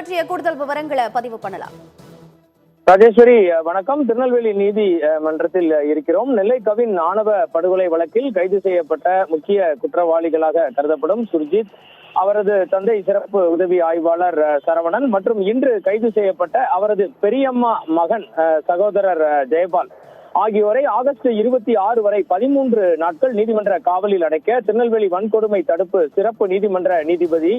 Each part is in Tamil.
பற்றிய கூடுதல் விவரங்களை பதிவு பண்ணலாம். ராஜேஸ்வரி வணக்கம். திருநெல்வேலி நீதி மன்றத்தில் இருக்கிறோம். நெல்லை கவின் ஆணவ படுகொலை வழக்கில் கைது செய்யப்பட்ட முக்கிய குற்றவாளிகளாக கருதப்படும் சுர்ஜித், அவரது தந்தை சிறப்பு உதவி ஆய்வாளர் சரவணன் மற்றும் இன்று கைது செய்யப்பட்ட அவரது பெரியம்மா மகன் சகோதரர் ஜெயபால் ஆகியோரை ஆகஸ்ட் 26 வரை 13 நாட்கள் நீதிமன்ற காவலில் அடைக்க திருநெல்வேலி வன்கொடுமை தடுப்பு சிறப்பு நீதிமன்ற நீதிபதி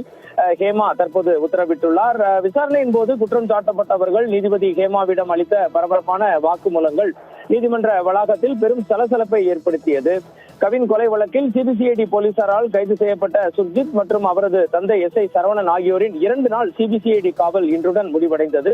ஹேமா தற்போது உத்தரவிட்டுள்ளார். விசாரணையின் போது குற்றம் சாட்டப்பட்டவர்கள் நீதிபதி ஹேமாவிடம் அளித்த பரபரப்பான வாக்குமூலங்கள் நீதிமன்ற வளாகத்தில் பெரும் சலசலப்பை ஏற்படுத்தியது. கவின் கொலை வழக்கில் சிபிசிஐடி போலீசாரால் கைது செய்யப்பட்ட சுர்ஜித் மற்றும் அவரது தந்தை SI சரவணன் ஆகியோரின் 2 நாள் சிபிசிஐடி காவல் இன்றுடன் முடிவடைந்தது.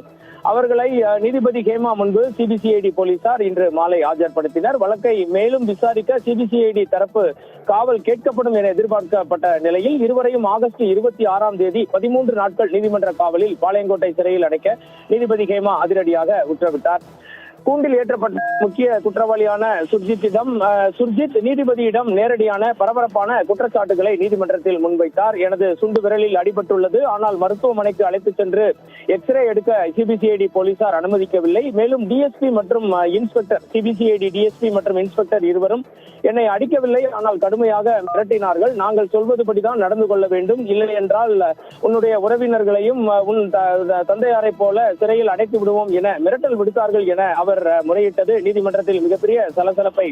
அவர்களை நீதிபதி ஹேமா முன்பு சிபிசிஐடி போலீசார் இன்று மாலை ஆஜர்படுத்தினர். வழக்கை மேலும் விசாரிக்க சிபிசிஐடி தரப்பு காவல் கேட்கப்படும் என எதிர்பார்க்கப்பட்ட நிலையில் இருவரையும் ஆகஸ்ட் 26ஆம் தேதி 13 நாட்கள் நீதிமன்ற காவலில் பாளையங்கோட்டை சிறையில் அடைக்க நீதிபதி ஹேமா அதிரடியாக உத்தரவிட்டார். கூண்டில் ஏற்றப்பட்ட முக்கிய குற்றவாளியான சுர்ஜித் நீதிபதியிடம் நேரடியான பரபரப்பான குற்றச்சாட்டுகளை நீதிமன்றத்தில் முன்வைத்தார். எனது சுண்டு விரலில் அடிபட்டுள்ளது, ஆனால் மருத்துவமனைக்கு அழைத்துச் சென்று எக்ஸ்ரே எடுக்க சிபிசிஐடி போலீசார் அனுமதிக்கவில்லை. மேலும் டிஎஸ்பி மற்றும் இன்ஸ்பெக்டர், சிபிசிஐடி டிஎஸ்பி மற்றும் இன்ஸ்பெக்டர் இருவரும் என்னை அடிக்கவில்லை, ஆனால் கடுமையாக மிரட்டினார்கள். நாங்கள் சொல்வதுபடிதான் நடந்து கொள்ள வேண்டும், இல்லை என்றால் உன்னுடைய உறவினர்களையும் உன் தந்தையாரை போல சிறையில் அடைத்து விடுவோம் என மிரட்டல் விடுத்தார்கள் என அவர் முறையிட்டது நீதிமன்றத்தில் மிகப்பெரிய சலசலப்பை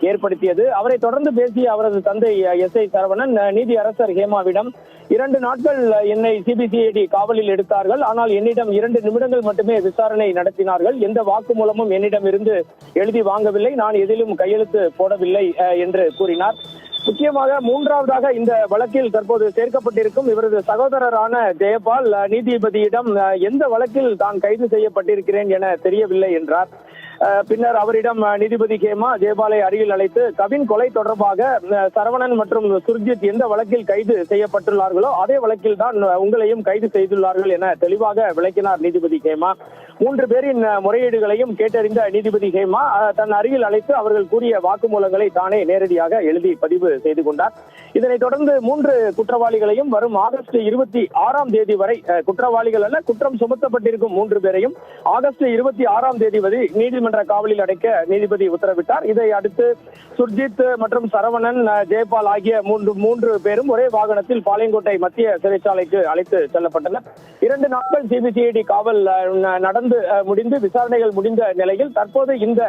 ஏற்படுத்தியது. அவரை தொடர்ந்து பேசிய அவரது தந்தை SI சரவணன் நீதி அரசர் ஹேமாவிடம் 2 நாட்கள் என்னை சிபிசிஐடி காவலில் எடுத்தார்கள், ஆனால் என்னிடம் 2 நிமிடங்கள் மட்டுமே விசாரணை நடத்தினார்கள், எந்த வாக்குமூலமும் என்னிடம் இருந்து எழுதி வாங்கவில்லை, நான் எதிலும் கையெழுத்து போடவில்லை என்று கூறினார். முக்கியமாக 3வதாக இந்த வழக்கில் தற்போது சேர்க்கப்பட்டிருக்கும் இவரது சகோதரரான ஜெயபால் நீதிபதியிடம் எந்த வழக்கில் தான் கைது செய்யப்பட்டிருக்கிறேன் என தெரியவில்லை என்றார். பின்னர் அவரிடம் நீதிபதி ஹேமா ஜெயபாலை அருகில் அழைத்து கவின் கொலை தொடர்பாக சரவணன் மற்றும் சுர்ஜித் எந்த வழக்கில் கைது செய்யப்பட்டுள்ளார்களோ அதே வழக்கில் தான் உங்களையும் கைது செய்துள்ளார்கள் என தெளிவாக விளக்கினார் நீதிபதி ஹேமா. 3 பேரின் முறையீடுகளையும் கேட்டறிந்த நீதிபதி ஹேமா தன் அருகில் அழைத்து அவர்கள் கூறிய வாக்குமூலங்களை தானே நேரடியாக எழுதி பதிவு செய்து கொண்டார். இதனைத் தொடர்ந்து 3 குற்றவாளிகளையும் வரும் ஆகஸ்ட் 26ஆம் தேதி வரை, குற்றவாளிகள் அல்ல குற்றம் சுமத்தப்பட்டிருக்கும் 3 பேரையும் ஆகஸ்ட் 26ஆம் தேதி வரை நீதிமன்ற காவலில் அடைக்க நீதிபதி உத்தரவிட்டார். இதை அடுத்து சுர்ஜித் மற்றும் சரவணன், ஜெயபால் ஆகிய 3 பேரும் ஒரே வாகனத்தில் பாளையங்கோட்டை மத்திய சிறைச்சாலைக்கு அழைத்து செல்லப்பட்டனர். 2 நாட்கள் சிபிசிஐடி காவல் நடந்து முடிந்து விசாரணைகள் முடிந்த நிலையில் தற்போது இந்த